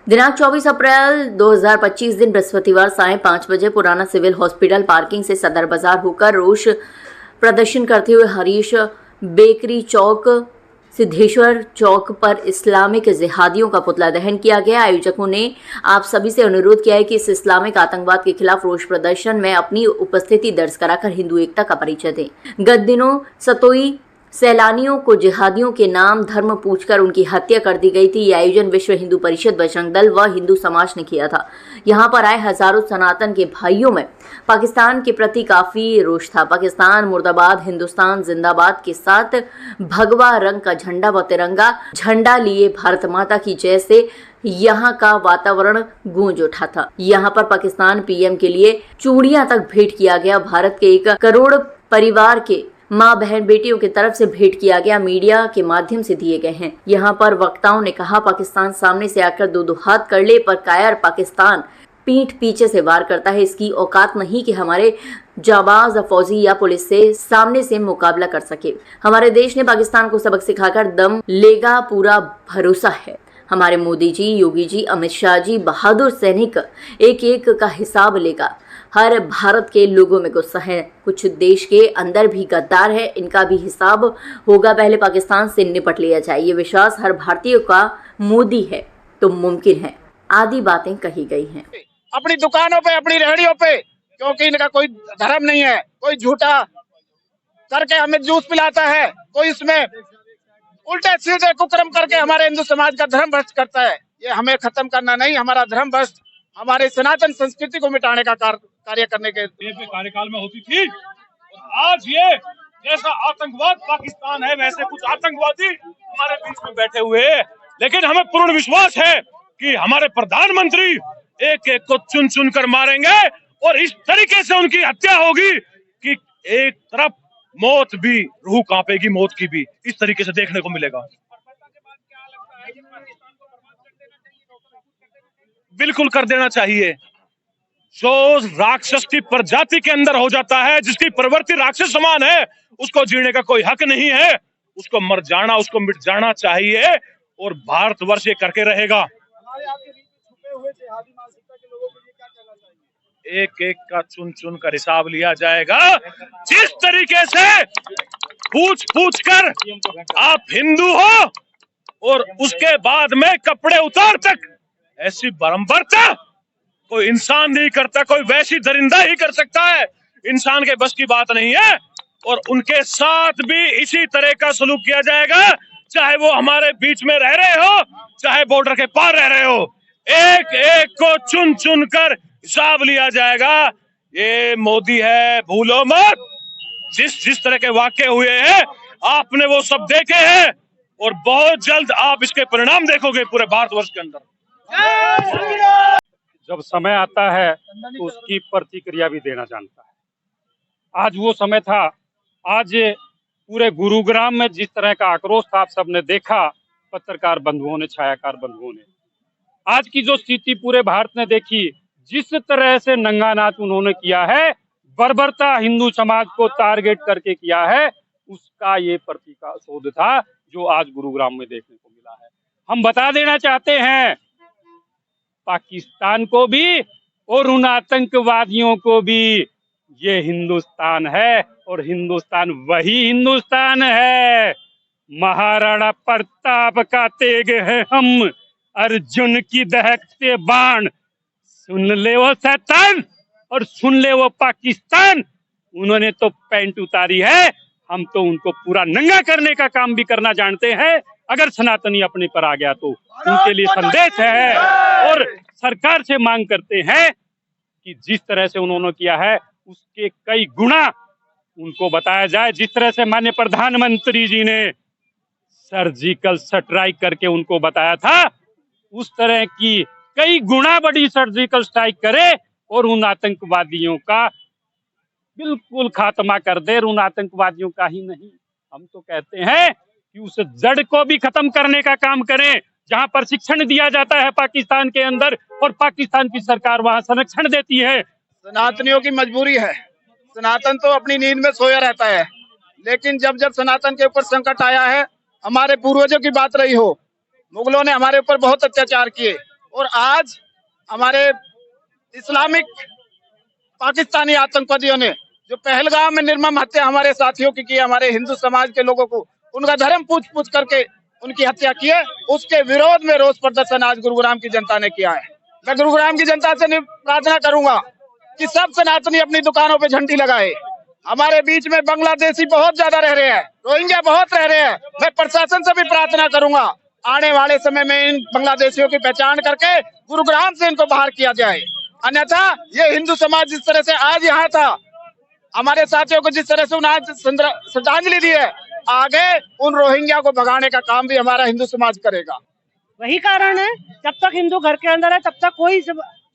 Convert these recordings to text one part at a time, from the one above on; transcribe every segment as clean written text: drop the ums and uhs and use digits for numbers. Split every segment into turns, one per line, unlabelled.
दिनांक 24 अप्रैल 2025 दिन बृहस्पतिवार सायं 5 बजे पुराना सिविल हॉस्पिटल पार्किंग से सदर बाजार होकर रोष प्रदर्शन करते हुए हरीश बेकरी चौक सिद्धेश्वर चौक पर इस्लामिक जिहादियों का पुतला दहन किया गया। आयोजकों ने आप सभी से अनुरोध किया है कि इस इस्लामिक आतंकवाद के खिलाफ रोष प्रदर्शन में अपनी उपस्थिति दर्ज कराकर हिंदू एकता का परिचय दें। गत दिनों सतोई सैलानियों को जिहादियों के नाम धर्म पूछकर उनकी हत्या कर दी गई थी। ये आयोजन विश्व हिंदू परिषद, बजरंग दल व हिंदू समाज ने किया था। यहाँ पर आए हजारों सनातन के भाइयों में पाकिस्तान के प्रति काफी रोष था। पाकिस्तान मुर्दाबाद, हिंदुस्तान जिंदाबाद के साथ भगवा रंग का झंडा व तिरंगा झंडा लिए भारत माता की जय से यहाँ का वातावरण गूंज उठा था। यहाँ पर पाकिस्तान पीएम के लिए चूड़ियां तक भेंट किया गया। भारत के 1 करोड़ परिवार के माँ बहन बेटियों की तरफ से भेंट किया गया, मीडिया के माध्यम से दिए गए हैं। यहाँ पर वक्ताओं ने कहा, पाकिस्तान सामने से आकर दो हाथ कर ले, पर कायर पाकिस्तान पीठ पीछे से वार करता है। इसकी औकात नहीं कि हमारे जाबाज फौजी या पुलिस से सामने से मुकाबला कर सके। हमारे देश ने पाकिस्तान को सबक सिखाकर दम लेगा, पूरा भरोसा है। हमारे मोदी जी, योगी जी, अमित शाह जी बहादुर सैनिक एक एक का हिसाब लेगा। हर भारत के लोगों में गुस्सा है, कुछ देश के अंदर भी गद्दार है, इनका भी हिसाब होगा। पहले पाकिस्तान से निपट लिया जाए, ये विश्वास हर भारतीय का मोदी है तो मुमकिन है। आदि बातें कही गई हैं।
अपनी दुकानों पे, अपनी रेहड़ियों पे, क्योंकि इनका कोई धर्म नहीं है। कोई झूठा करके हमें जूस पिलाता है, कोई इसमें उल्टे सीधे कुकर्म करके हमारे हिंदू समाज का धर्म भ्रष्ट करता है। ये हमें खत्म करना नहीं, हमारा धर्म भ्रष्ट हमारे सनातन संस्कृति को मिटाने का कार्य करने के
कार्यकाल में होती थी। आज ये जैसा आतंकवाद पाकिस्तान है, वैसे कुछ आतंकवादी हमारे बीच में बैठे हुए हैं। लेकिन हमें पूर्ण विश्वास है कि हमारे प्रधानमंत्री एक एक को चुन चुन कर मारेंगे और इस तरीके से उनकी हत्या होगी कि एक तरफ मौत भी, रूह कांपेगी मौत की भी, इस तरीके से देखने को मिलेगा। बिल्कुल कर देना चाहिए। जो राक्षस की प्रजाति के अंदर हो जाता है, जिसकी प्रवृत्ति राक्षस समान है, उसको जीने का कोई हक नहीं है। उसको मर जाना, उसको मिट जाना चाहिए और भारतवर्ष ये करके रहेगा। एक एक का चुन चुन कर हिसाब लिया जाएगा। जिस तरीके से पूछ पूछ कर आप हिंदू हो और उसके बाद में कपड़े उतार तक ऐसी बारंबारता कोई इंसान नहीं करता, कोई वैसी दरिंदा ही कर सकता है। इंसान के बस की बात नहीं है। और उनके साथ भी इसी तरह का सलूक किया जाएगा, चाहे वो हमारे बीच में रह रहे हो, चाहे बॉर्डर के पार रह रहे हो। एक एक को चुन चुन कर हिसाब लिया जाएगा। ये मोदी है, भूलो मत। जिस तरह के वाकये हुए हैं आपने वो सब देखे हैं और बहुत जल्द आप इसके परिणाम देखोगे पूरे भारतवर्ष के अंदर।
जब समय आता है तो उसकी प्रतिक्रिया भी देना जानता है। आज वो समय था। आज पूरे गुरुग्राम में जिस तरह का आक्रोश था, आप सबने देखा, पत्रकार बंधुओं ने, छायाकार बंधुओं ने। आज की जो स्थिति पूरे भारत ने देखी, जिस तरह से नंगानाच उन्होंने किया है, बर्बरता हिंदू समाज को टारगेट करके किया है, उसका ये प्रतिशोध था जो आज गुरुग्राम में देखने को मिला है। हम बता देना चाहते हैं पाकिस्तान को भी और उन आतंकवादियों को भी, ये हिंदुस्तान है और हिंदुस्तान वही हिंदुस्तान है। महाराणा प्रताप का तेग है हम, अर्जुन की दहकते बाण। सुन ले वो शैतान और सुन ले वो पाकिस्तान। उन्होंने तो पैंट उतारी है, हम तो उनको पूरा नंगा करने का काम भी करना जानते हैं। अगर सनातनी अपने पर आ गया तो उनके लिए संदेश है और सरकार से मांग करते हैं कि जिस तरह से उन्होंने किया है उसके कई गुना उनको बताया जाए। जिस तरह से माननीय प्रधानमंत्री जी ने सर्जिकल स्ट्राइक करके उनको बताया था, उस तरह की कई गुना बड़ी सर्जिकल स्ट्राइक करे और उन आतंकवादियों का बिल्कुल खात्मा कर दे। उन आतंकवादियों का ही नहीं, हम तो कहते हैं कि उस जड़ को भी खत्म करने का काम करें। जहां प्रशिक्षण दिया जाता है पाकिस्तान के अंदर और पाकिस्तान की सरकार वहां संरक्षण देती है।
सनातनियों की मजबूरी है। सनातन तो अपनी नींद में सोया रहता है, लेकिन जब जब सनातन के ऊपर संकट आया है, हमारे पूर्वजों की बात रही हो, मुगलों ने हमारे ऊपर बहुत अत्याचार किए, और आज हमारे इस्लामिक पाकिस्तानी आतंकवादियों ने जो पहलगाम में निर्मम हत्या हमारे साथियों की है, हमारे हिंदू समाज के लोगों को उनका धर्म पूछ पूछ करके उनकी हत्या की है, उसके विरोध में रोष प्रदर्शन आज गुरुग्राम की जनता ने किया है। मैं गुरुग्राम की जनता से प्रार्थना करूंगा कि सब सनातनी अपनी दुकानों पे झंडी लगाए। हमारे बीच में बांग्लादेशी बहुत ज्यादा रह रहे हैं, रोहिंग्या बहुत रह रहे हैं। मैं प्रशासन से भी प्रार्थना करूंगा आने वाले समय में इन बांग्लादेशियों की पहचान करके गुरुग्राम से इनको बाहर किया जाए, अन्यथा ये हिंदू समाज जिस तरह से आज यहाँ था, हमारे साथियों को जिस तरह से उन्हें श्रद्धांजलि दी है, आगे उन रोहिंग्या को भगाने का काम भी हमारा हिंदू समाज करेगा।
वही कारण है, जब तक हिंदू घर के अंदर है तब तक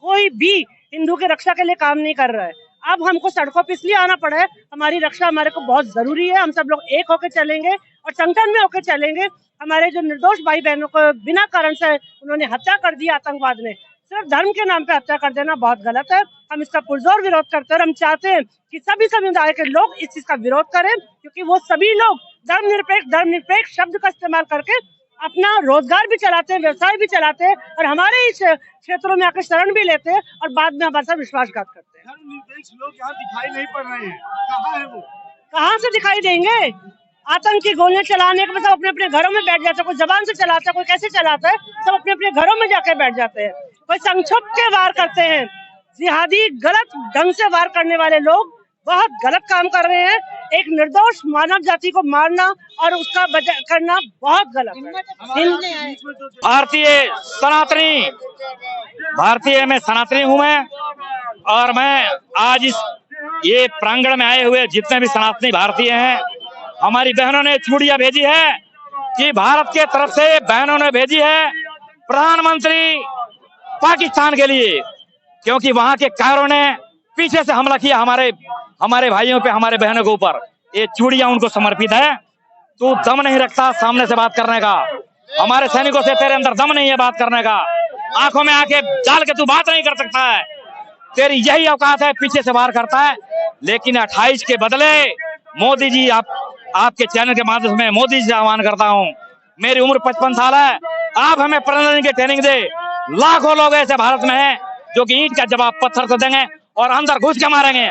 कोई भी हिंदू की रक्षा के लिए काम नहीं कर रहा है। अब हमको सड़कों पर इसलिए आना पड़ा है, हमारी रक्षा हमारे को बहुत जरूरी है। हम सब लोग एक होकर चलेंगे और संगठन में होकर चलेंगे। हमारे जो निर्दोष भाई बहनों को बिना कारण से उन्होंने हत्या कर दी, आतंकवाद ने सिर्फ धर्म के नाम पे हत्या कर देना बहुत गलत है। हम इसका पुरजोर विरोध करते हैं और हम चाहते हैं कि सभी समुदाय के लोग इस चीज का विरोध करें, क्योंकि वो सभी लोग धर्मनिरपेक्ष शब्द का इस्तेमाल करके अपना रोजगार भी चलाते हैं, व्यवसाय भी चलाते हैं और हमारे इस क्षेत्रों में आकर शरण भी लेते हैं और बाद में हमारे साथ विश्वासघात करते हैं।
धर्मनिरपेक्ष लोग यहाँ दिखाई नहीं पड़ रहे हैं, कहाँ है वो?
कहाँ से दिखाई देंगे? आतंकी गोलियां चलाने के बाद सब अपने अपने घरों में बैठ जाते हैं। कोई जबान से चलाता है, कोई कैसे चलाता है, सब अपने अपने घरों में जाके बैठ जाते हैं। कोई संक्षुप के वार करते हैं। जिहादी गलत ढंग से वार करने वाले लोग बहुत गलत काम कर रहे हैं। एक निर्दोष मानव जाति को मारना और उसका बचाव करना बहुत गलत है।
भारतीय मैं सनातनी हूँ मैं, और मैं आज ये प्रांगण में आए हुए जितने भी सनातनी भारतीय हैं, हमारी बहनों ने चूड़ियां भेजी है कि भारत के तरफ से बहनों ने भेजी है प्रधानमंत्री पाकिस्तान के लिए, क्योंकि वहां के कायरों ने पीछे से हमला किया हमारे भाइयों पे, हमारे बहनों के ऊपर। ये चूड़ियां उनको समर्पित है। तू दम नहीं रखता सामने से बात करने का, हमारे सैनिकों से तेरे अंदर दम नहीं है बात करने का, आंखों में आंखें डाल के तू बात नहीं कर सकता है, तेरी यही औकात है, पीछे से वार करता है। लेकिन 28 के बदले मोदी जी, आपके चैनल के माध्यम से मोदी जी से आह्वान करता हूँ, मेरी उम्र 55 साल है, आप हमें प्रणयन की ट्रेनिंग दे। लाखों लोग ऐसे भारत में हैं जो कि ईंट का जवाब पत्थर से देंगे और अंदर घुस के मारेंगे।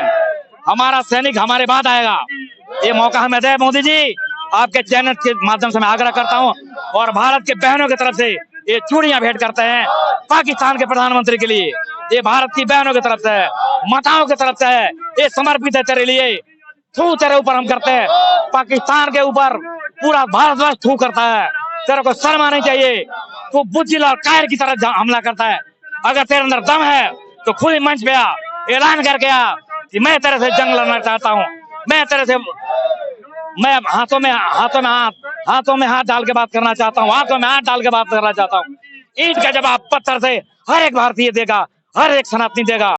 हमारा सैनिक हमारे बाद आएगा, ये मौका हमें दे मोदी जी। आपके चैनल के माध्यम से मैं आग्रह करता हूँ, और भारत के बहनों की तरफ से ये चूड़ियां भेंट करते हैं पाकिस्तान के प्रधानमंत्री के लिए। ये भारत की बहनों की तरफ से है, माताओं की तरफ से है, ये समर्पित है तेरे लिए। थू तेरे ऊपर हम करते हैं, पाकिस्तान के ऊपर पूरा भारतवर्ष थू करता है। तेरे को शर्म आनी चाहिए, तू बुद्धिल और कायर की तरह हमला करता है। अगर तेरे अंदर दम है तो खुद ही मंच पे आ, ऐलान करके आ कि मैं तेरे से जंग लड़ना चाहता हूँ, मैं तेरे से हाथों में हाथ डाल के बात करना चाहता हूँ, हाथों में हाथ डाल के बात करना चाहता हूँ। ईंट का जवाब पत्थर से हर एक भारतीय देगा, हर एक सनातनी देगा।